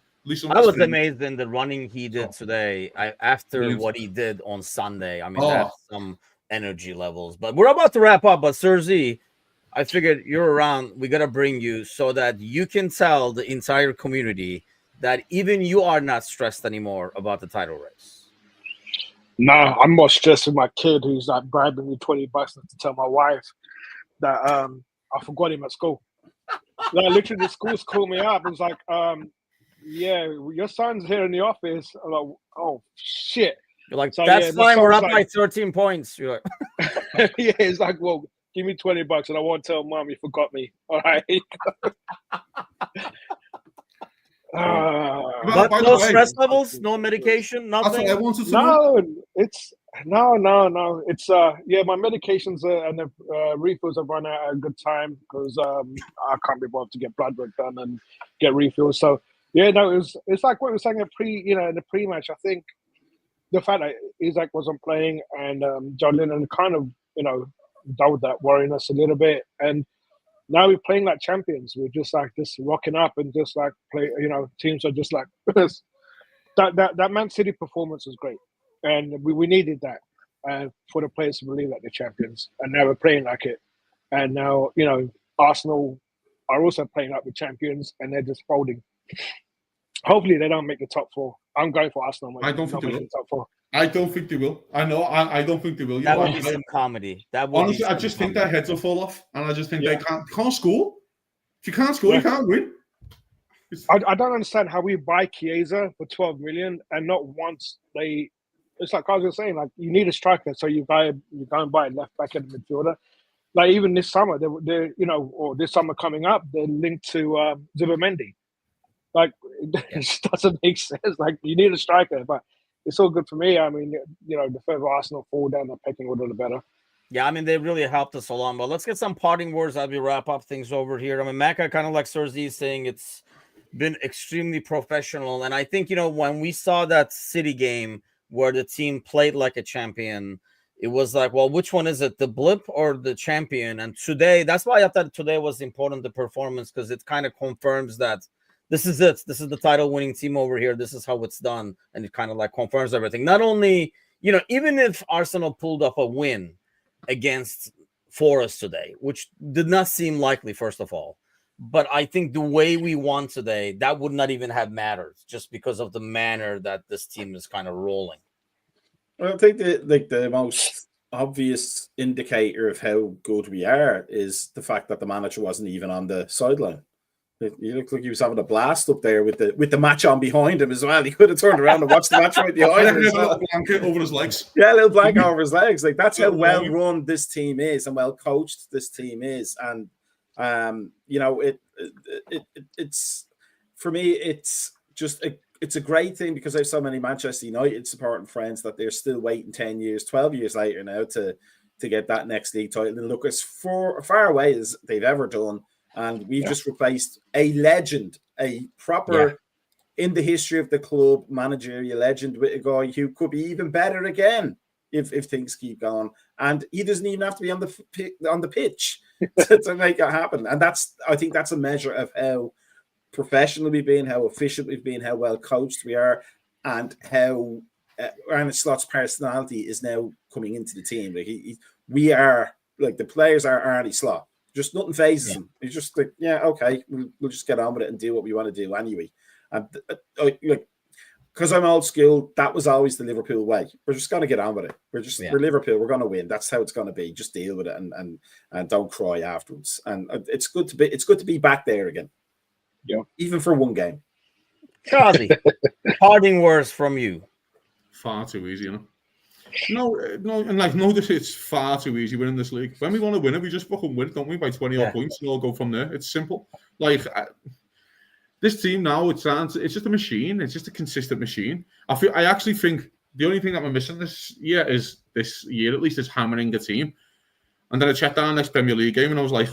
A: I was amazed in the running he did today after what he did on Sunday. I mean, that's some energy levels. But we're about to wrap up. But, Serzi, I figured you're around. We got to bring you so that you can tell the entire community that even you are not stressed anymore about the title race.
E: Nah, I'm more stressed with my kid who's like bribing me $20 to tell my wife that I forgot him at school. Like, literally, the school's called me up. It was like, yeah, your son's here in the office. I'm like, oh, shit.
A: You're like, so, that's fine. We're up by 13 points. You're like,
E: yeah, it's like, well, give me $20 and I won't tell mom you forgot me. All right.
A: But no stress levels, no medication, nothing.
E: No, it's no. It's yeah, my medications and the refills have run out at a good time because I can't be bothered to get blood work done and get refills. So yeah, no, it's like what we were saying in the pre-match. I think the fact that Isak wasn't playing and John Lennon kind of dulled that worrying us a little bit. And now we're playing like champions. We're just like just rocking up and just like play. Teams are just like that Man City performance was great, and we needed that for the players to believe that they're champions. And now we're playing like it. And now Arsenal are also playing like the champions, and they're just folding. Hopefully they don't make the top 4. I'm going for Arsenal.
D: I don't think they will.
E: Top 4.
D: I don't think they will. I know. I don't think they will.
A: That would be some comedy.
D: Honestly, I just think their heads will fall off, and I just think they can't score. If you can't score, you can't win.
E: I don't understand how we buy Chiesa for 12 million and not once they. It's like I was saying, like you need a striker, so you go and buy a left back and a midfielder. Like even this summer, they're or this summer coming up, they're linked to Zubimendi. Like it just doesn't make sense. Like you need a striker, but it's all good for me. I mean, the further Arsenal fall down the pecking order, the better.
A: Yeah, I mean, they really helped us along. But let's get some parting words as we wrap up things over here. I mean, Macca, kind of like Serzi is saying, it's been extremely professional. And I think, when we saw that City game where the team played like a champion, it was like, well, which one is it, the blip or the champion? And today, that's why I thought today was important, the performance, because it kind of confirms that this is it. This is the title-winning team over here. This is how it's done. And it kind of like confirms everything. Not only, even if Arsenal pulled up a win against Forest today, which did not seem likely, first of all. But I think the way we won today, that would not even have mattered just because of the manner that this team is kind of rolling.
C: Well, I think the most obvious indicator of how good we are is the fact that the manager wasn't even on the sideline. He looked like he was having a blast up there with the match on behind him as well. He could have turned around and watched the match right behind him.
D: A little blanket over his legs.
C: Yeah, a little blanket over his legs. Like that's how well run this team is and well coached this team is. And it's for me, it's just it's a great thing because I have so many Manchester United supporting friends that they're still waiting 10 years, 12 years later now to get that next league title and look as far away as they've ever done. And we've just replaced a legend, a proper in the history of the club managerial legend with a guy who could be even better again if things keep going. And he doesn't even have to be on the pitch. to make it happen. And I think that's a measure of how professional we've been, how efficient we've been, how well coached we are, and how Arne Slot's personality is now coming into the team. Like we are, like, the players are Arne Slot. Just nothing phases him. He's just like, yeah, okay, we'll just get on with it and do what we want to do anyway. And like, because I'm old school, that was always the Liverpool way. We're just going to get on with it. We're Liverpool. We're going to win. That's how it's going to be. Just deal with it and don't cry afterwards. And it's good to be back there again.
E: Yeah,
C: even for one game.
A: Kazi, parting words from you.
D: Far too easy, you know. No, and like, no, it's far too easy winning this league. When we want to win it, we just fucking win it, don't we? By 20 odd points, and all go from there. It's simple. Like, this team now, it's just a machine. It's just a consistent machine. I actually think the only thing that we're missing this year at least, is hammering the team. And then I checked down next Premier League game, and I was like,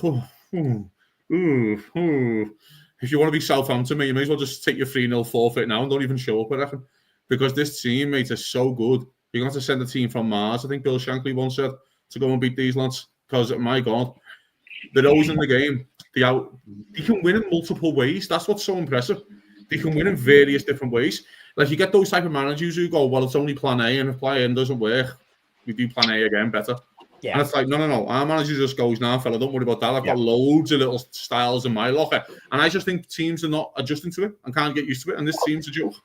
D: if you want to be Southampton, mate, you may as well just take your 3-0 forfeit now and don't even show up, I reckon. Because this team, mate, is so good. You're going to have to send a team from Mars, I think Bill Shankly once said, to go and beat these lads. Because, my God, they're always in the game. They can win in multiple ways. That's what's so impressive. They can win in various different ways. Like, you get those type of managers who go, well, it's only plan A, and if plan A doesn't work, we do plan A again better. Yeah. And it's like, no. Our manager just goes, nah, fella, don't worry about that. I've got loads of little styles in my locker. And I just think teams are not adjusting to it and can't get used to it. And this team's a joke.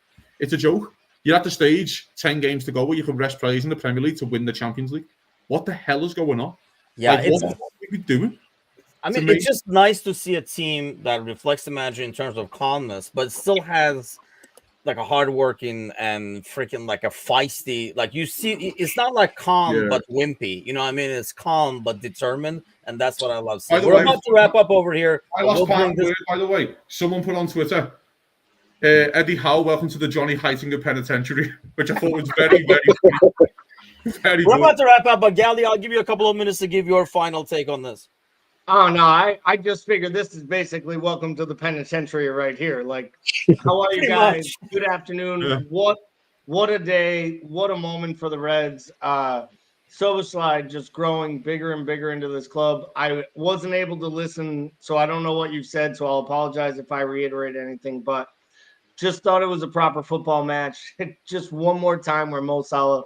D: It's a joke. You're at the stage, 10 games to go, where you can rest players in the Premier League to win the Champions League. What the hell is going on?
A: Yeah,
D: like, what are we doing?
A: I mean, it's just nice to see a team that reflects the manager in terms of calmness, but still has like a hardworking and freaking like a feisty, like, you see, it's not like calm but wimpy. You know what I mean? It's calm but determined, and that's what I love seeing. We're about to wrap up over here.
D: I lost part word, by the way. Someone put on Twitter, Eddie Howe, welcome to the Johnny Heitinger Penitentiary, which I thought was very, very funny. Very
A: We're about to wrap up, but Gally, I'll give you a couple of minutes to give your final take on this.
F: Oh, no, I just figured this is basically welcome to the penitentiary right here. Like, how are you guys? Good afternoon. Yeah. What a day. What a moment for the Reds. Soboslai just growing bigger and bigger into this club. I wasn't able to listen, so I don't know what you've said, so I'll apologize if I reiterate anything, but just thought it was a proper football match. Just one more time where Mo Salah,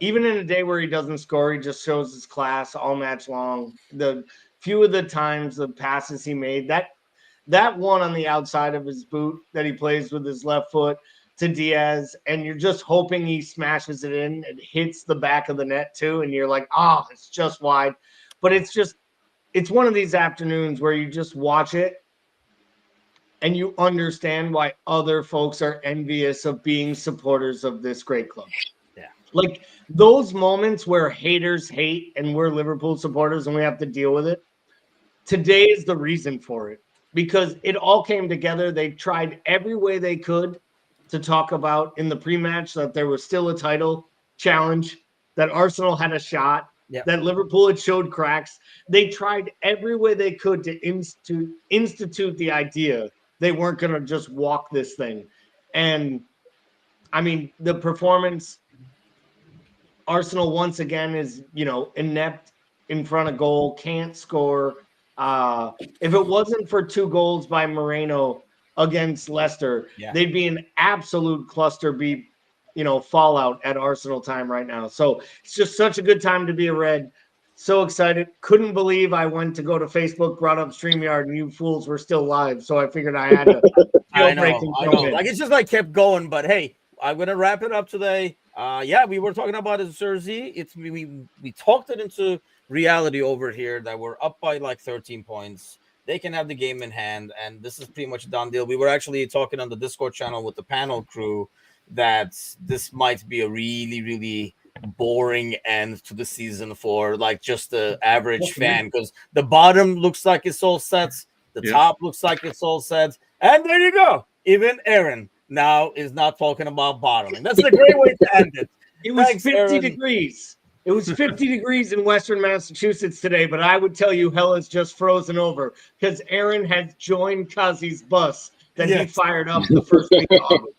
F: even in a day where he doesn't score, he just shows his class all match long. The few of the times, the passes he made, that one on the outside of his boot that he plays with his left foot to Diaz, and you're just hoping he smashes it in and hits the back of the net too, and you're like, oh, it's just wide. But it's one of these afternoons where you just watch it and you understand why other folks are envious of being supporters of this great club.
A: Yeah.
F: Like those moments where haters hate and we're Liverpool supporters and we have to deal with it. Today is the reason for it, because it all came together. They tried every way they could to talk about in the pre-match that there was still a title challenge, that Arsenal had a shot, that Liverpool had showed cracks. They tried every way they could to institute the idea they weren't going to just walk this thing. And, I mean, the performance, Arsenal once again is, inept in front of goal, can't score. If it wasn't for 2 goals by Moreno against Leicester, they'd be an absolute cluster B, fallout at Arsenal time right now. So it's just such a good time to be a Red. So excited. Couldn't believe I went to go to Facebook, brought up StreamYard, and you fools were still live. So I figured I had to.
A: I know. Like, it's just like kept going, but hey, I'm going to wrap it up today. We were talking about it, Sergi. We talked it into reality over here that we're up by like 13 points. They can have the game in hand, and this is pretty much a done deal. We were actually talking on the Discord channel with the panel crew that this might be a really, really boring end to the season for like just the average fan, because the bottom looks like it's all set, the top looks like it's all set, and there you go. Even Aaron now is not talking about bottoming. That's a great way to end it.
F: It was 50 degrees. It was 50 degrees in Western Massachusetts today, but I would tell you hell is just frozen over because Aaron has joined Kazi's bus that he fired up the first week of August.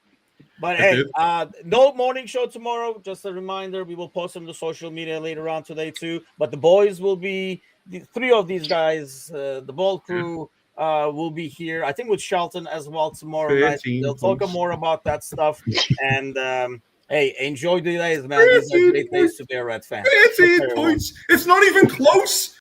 A: But
D: I
A: hey,
D: did.
A: no morning show tomorrow. Just a reminder, we will post on the social media later on today too. But the boys will be the three of these guys. The ball crew will be here. I think with Shelton as well tomorrow night.
D: 13
A: They'll talk
D: points.
A: more about that stuff. And hey, enjoy the days, man. These are
D: 13
A: great days to be a Red fan.
D: 13 points. It's not even close.